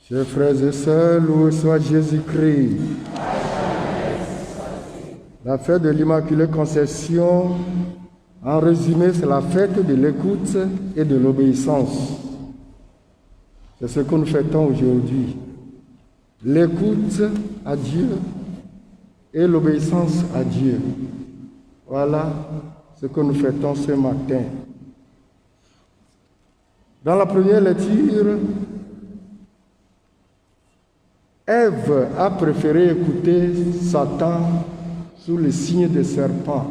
Chers frères et sœurs, loué soit Jésus-Christ. La fête de l'Immaculée Conception, en résumé, c'est la fête de l'écoute et de l'obéissance. C'est ce que nous fêtons aujourd'hui. L'écoute à Dieu et l'obéissance à Dieu. Voilà ce que nous fêtons ce matin. Dans la première lecture, Ève a préféré écouter Satan sous le signe des serpents.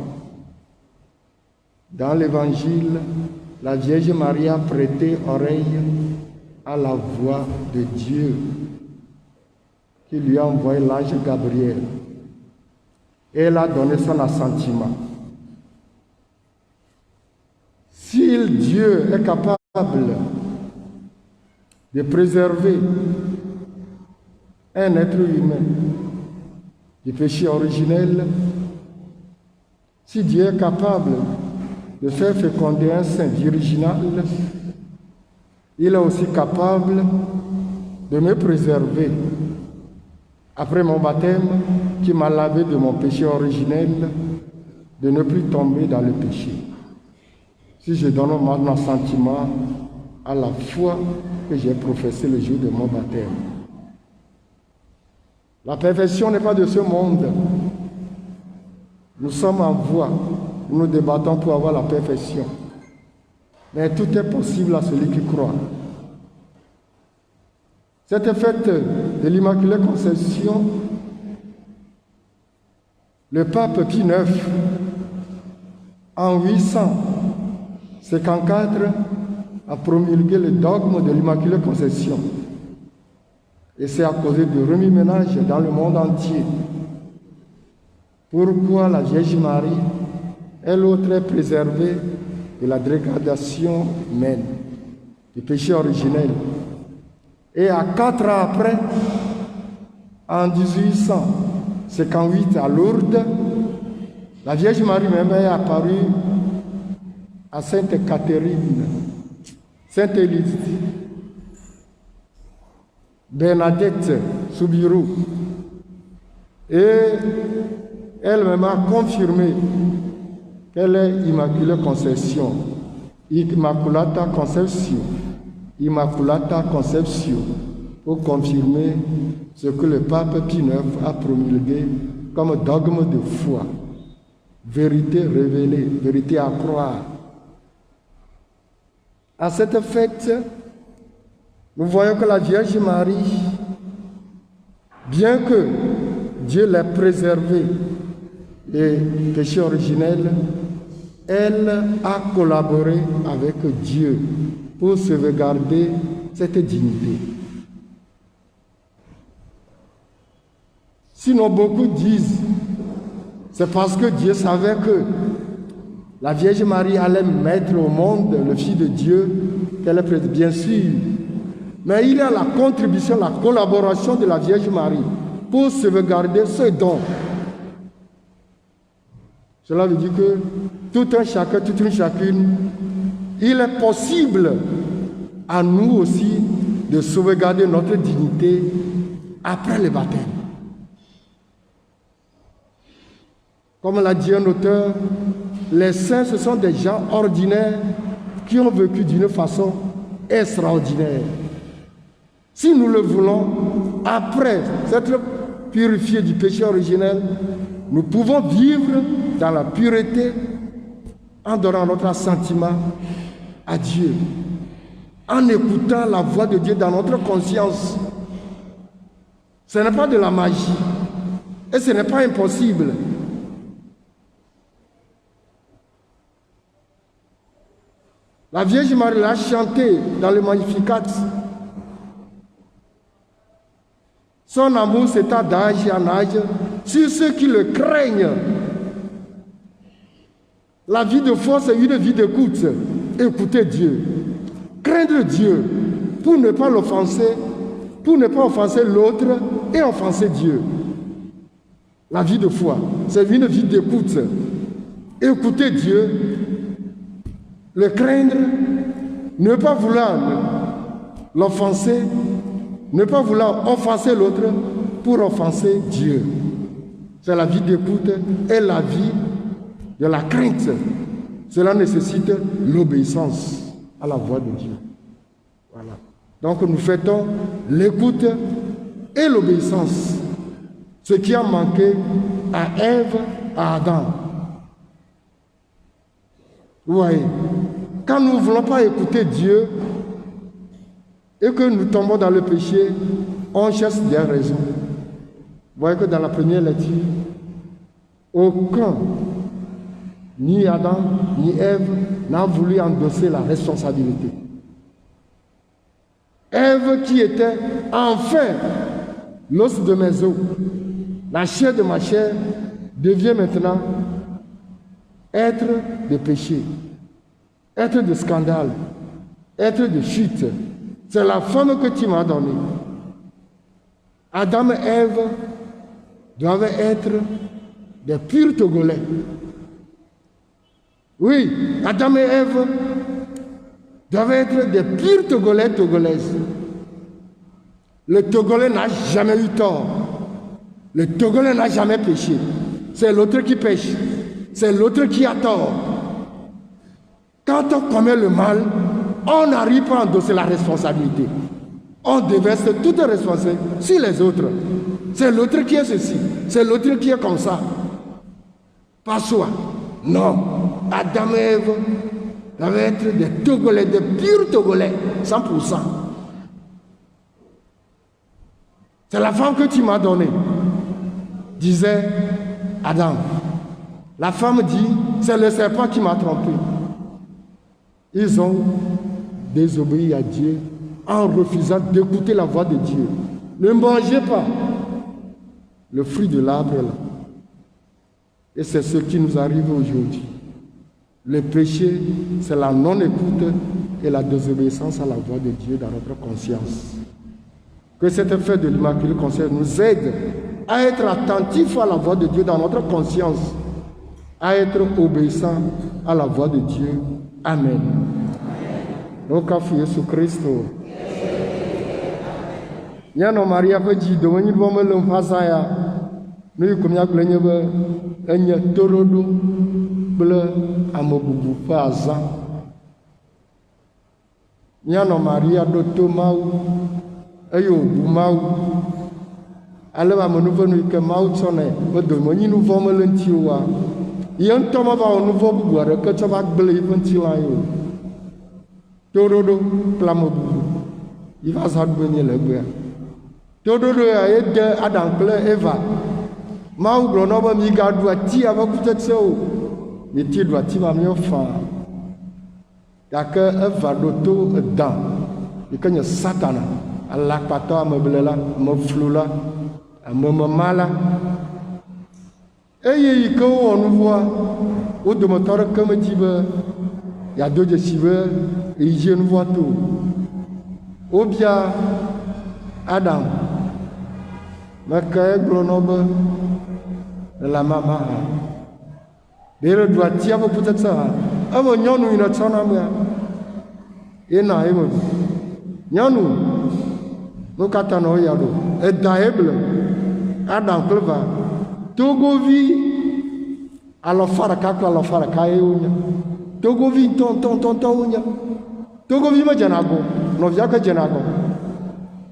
Dans l'Évangile, la Vierge Marie a prêté oreille à la voix de Dieu qui lui a envoyé l'ange Gabriel. Et elle a donné son assentiment. Si Dieu est capable de préserver un être humain du péché originel, si Dieu est capable de faire féconder un sein virginal, il est aussi capable de me préserver après mon baptême qui m'a lavé de mon péché originel, de ne plus tomber dans le péché. Si je donne mon assentiment à la foi que j'ai professée le jour de mon baptême. La perfection n'est pas de ce monde. Nous sommes en voie. Nous nous débattons pour avoir la perfection. Mais tout est possible à celui qui croit. Cette fête de l'Immaculée Conception, le pape Pie IX, en 854, a promulgué le dogme de l'Immaculée Conception. Et c'est à cause de remue-ménage dans le monde entier. Pourquoi la Vierge Marie, elle autre est préservée de la dégradation humaine, du péché originel. Et à 4 ans après, en 1858 à Lourdes, la Vierge Marie même est apparue à Sainte Catherine, Sainte Élise, Bernadette Soubirous, et elle-même a confirmé qu'elle est Immaculée Conception, Immaculata Conception, Immaculata Conception, pour confirmer ce que le pape Pie IX a promulgué comme dogme de foi, vérité révélée, vérité à croire. À cette fête, nous voyons que la Vierge Marie, bien que Dieu l'ait préservée des péchés originels, elle a collaboré avec Dieu pour sauvegarder cette dignité. Sinon, beaucoup disent, c'est parce que Dieu savait que la Vierge Marie allait mettre au monde le Fils de Dieu, qu'elle est prête, bien sûr. Mais il y a la contribution, la collaboration de la Vierge Marie pour sauvegarder ce don. Cela veut dire que tout un chacun, toute une chacune, il est possible à nous aussi de sauvegarder notre dignité après le baptême. Comme l'a dit un auteur, les saints, ce sont des gens ordinaires qui ont vécu d'une façon extraordinaire. Si nous le voulons, après s'être purifiés du péché originel, nous pouvons vivre dans la pureté en donnant notre assentiment à Dieu, en écoutant la voix de Dieu dans notre conscience. Ce n'est pas de la magie et ce n'est pas impossible. La Vierge Marie l'a chanté dans le Magnificat. Son amour s'étend d'âge en âge sur ceux qui le craignent. La vie de foi, c'est une vie d'écoute. Écoutez Dieu. Craindre Dieu pour ne pas l'offenser, pour ne pas offenser l'autre et offenser Dieu. La vie de foi, c'est une vie d'écoute. Écoutez Dieu, le craindre, ne pas vouloir l'offenser Ne pas vouloir offenser l'autre pour offenser Dieu. C'est la vie d'écoute et la vie de la crainte. Cela nécessite l'obéissance à la voix de Dieu. Voilà. Donc nous fêtons l'écoute et l'obéissance. Ce qui a manqué à Ève, à Adam. Vous voyez, quand nous ne voulons pas écouter Dieu et que nous tombons dans le péché, on cherche des raisons. Vous voyez que dans la première lecture, aucun, ni Adam, ni Ève, n'a voulu endosser la responsabilité. Ève qui était enfin l'os de mes os, la chair de ma chair, devient maintenant être de péché, être de scandale, être de chute. C'est la femme que tu m'as donnée. Adam et Ève doivent être des purs Togolais. Oui, Adam et Ève doivent être des purs Togolais, Togolaises. Le Togolais n'a jamais eu tort. Le Togolais n'a jamais péché. C'est l'autre qui pêche. C'est l'autre qui a tort. Quand on commet le mal, on n'arrive pas à endosser la responsabilité. On déverse toute responsabilité sur les autres. C'est l'autre qui est ceci. C'est l'autre qui est comme ça. Pas soi. Non. Adam et Ève doivent être des Togolais, des purs Togolais, 100%. C'est la femme que tu m'as donnée, disait Adam. La femme dit, c'est le serpent qui m'a trompé. Ils ont désobéi à Dieu en refusant d'écouter la voix de Dieu. Ne mangez pas. Le fruit de l'arbre est là. Et c'est ce qui nous arrive aujourd'hui. Le péché, c'est la non-écoute et la désobéissance à la voix de Dieu dans notre conscience. Que cet effet de l'Immaculée Conscience nous aide à être attentifs à la voix de Dieu dans notre conscience, à être obéissants à la voix de Dieu. Amen. Donc, à Jésus Christ. Nyano Maria peut dire de venir voir le Fasaya. Nous, comme nous avons un torodo bleu à Mobubu Faza. Nyano Maria de Tomau. Ayo Bumau. Alors, à mon nouveau nous que Mau sonne. De venir nous voir le Tioua. Yan Thomas va au nouveau boire que tu vas blé ventilayo. Torodo Plamobu. Il va s'advenir le bois. Torodo a aidé Adam Claire Eva. Mau Glonoba Miga doit tirer avec peut-être ça. Mais tu dois tirer mieux fin. D'accord, Eva d'auto dans. Et quand il y a Satan, Allah pata me blela, me floula, me mala. Et quand on nous voit, au de moteur comme tu veux, il y a deux de chiveux, et je ne vois tout. Ou bien, Adam, ma caille Grenoble, la maman. D'ailleurs, doit tirer peut-être ça. Ah, mon yon, nous, notre son ami. Et non, et mon yon, nous, katano yado. Et d'ailleurs, Adam, Cleva. Togovi alors faraka eunya Togovi ton unya Togovi ma janago no vyaka janago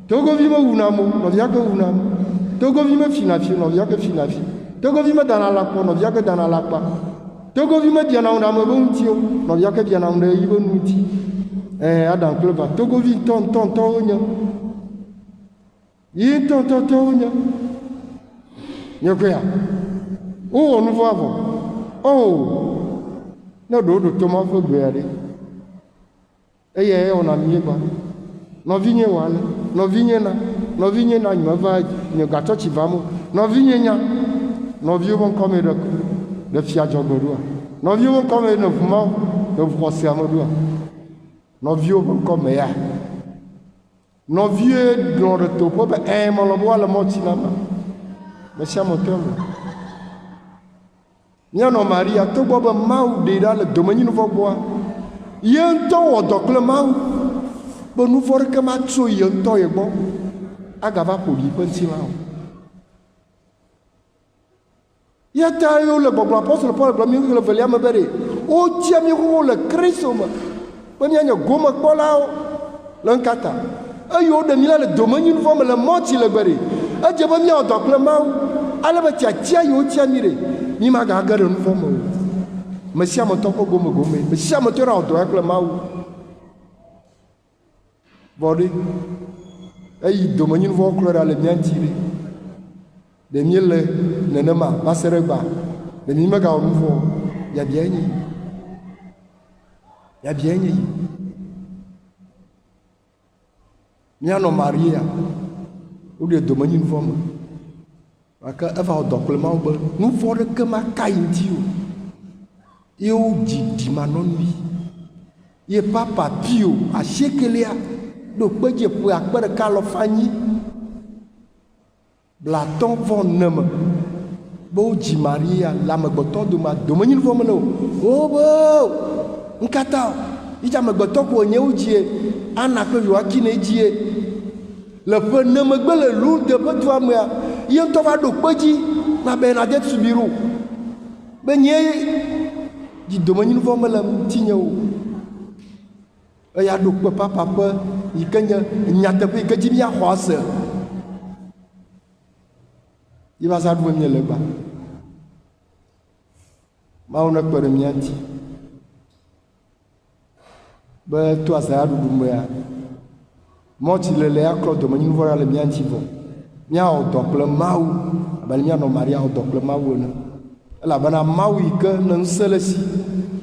Togovi ma unamo no vyaka unamo Togovi ma finafi no vyaka finafi Togovi ma dana lakpo no vyaka dana lakpa Togovi ma diana unamo bontio no vyaka diana unde ibonuti Adam Cleva Togovi ton unya yi ton unya Nyokoya. Oh, on voit avant. Oh, nous devons Thomas Fogbeari. Et on a mis quoi? No vigne wale, no vigne na, il va ne gâteau ci vamo, no vigne nya, no vieux vont comme le fiajo godua, no vieux vont comme le fumant, le français amodoua, no vieux vont comme ya, no vieux dans le topo, ben mon le bois le motinama. Mais c'est mon terme. Nyano Maria, tout boba mau déjà le domaine nous va boire. Y a un temps où donc le mau, bon nous voir que ma tso y a un temps et bon. agava ƒoɖi ƒe ŋutilã o. Ya ta wole gbɔgblɔ apɔstɔl Paul gblɔ mi le velia me be ɖe wotia mi xoxo le Kristo me be mianye gomekpɔlawo le ŋkata eye woɖe mi le domenyinuvɔ me le mɔtsi le gbe ɖe edze be miawɔ dɔ kple Mawu ale be tiatia yi wotia mi ɖe mi magage ɖe nuvɔ me o. Me sia me tɔ ƒe gome me sia me tɔ ɖe awɔ dɔ ya kple Mawu vɔ ɖe eyi domenyinuvɔ klɔ ɖa le mia ŋuti ɖe ɖe mi le nenema va se ɖe gba ɖe mi megawɔ nu vɔ biabia nye yi mianɔ Maria woɖe domenyinuvɔ me gake eva wɔ dɔ kple Mawu be nuvɔ ɖeke maka yi ŋuti o ye wodzi dzimanɔnui ye Papa Pio asiekelia ɖo kpedze ƒe 1,8 blatɔ-vɔ-9 me be wodzi Maria le amegbetɔ dome domenyinuvɔ me ne o wobe ŋkata yidze amegbetɔ ko nye wodzie Ana kple Yoakine dzie le ƒe 9 megbe le Lourdes ƒe dua mea ye ŋutɔ va ɖo kpedzi na be na de subiru be nye dzi domenyinuvɔ me le ŋutinye o eya ɖo kpe Papa ƒe yi ke nye nyateƒe yi ke dzi miaxɔ ase yi va sa ɖu mie le gba Mawu ne kpe ɖe mia ŋuti be to azaya ɖuɖu mea mɔtsi lele aklɔ domenyinuvɔ ɖa le mia ŋuti vɔ miawɔ dɔ kple Mawu abe mianɔ Maria wɔ dɔ kple Mawu ene elabena Mawu yi ke ne ŋusẽ le si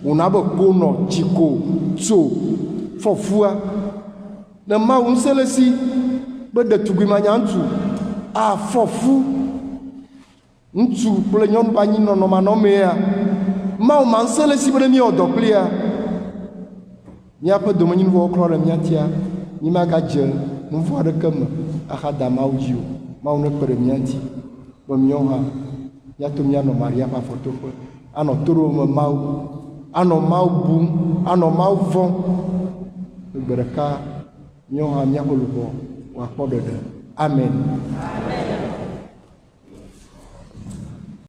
wòna be konɔ tsiko tso fɔfua ne Mawu ŋusẽ le si be ɖetugbui manya ŋutsu afɔfu ŋutsu kple nyɔnu ƒe anyinɔnɔ manɔmea Mawu ma ŋusẽ le si be ne miawɔ dɔ kplia miaƒe domenyinuvɔwo klɔ ɖe mia ŋutia mi magadze nuvɔ aɖeke me axa da Mawu dzi o. Mawu ne kpe ɖe mia ŋuti be miawo hã miato mianɔ Maria ƒe afɔtoƒe anɔ toɖome Mawu anɔ Mawu bum anɔ Mawu vɔm gbe ɖeka miawo hã miaƒe luʋɔ wòakpɔ ɖeɖe. Amen.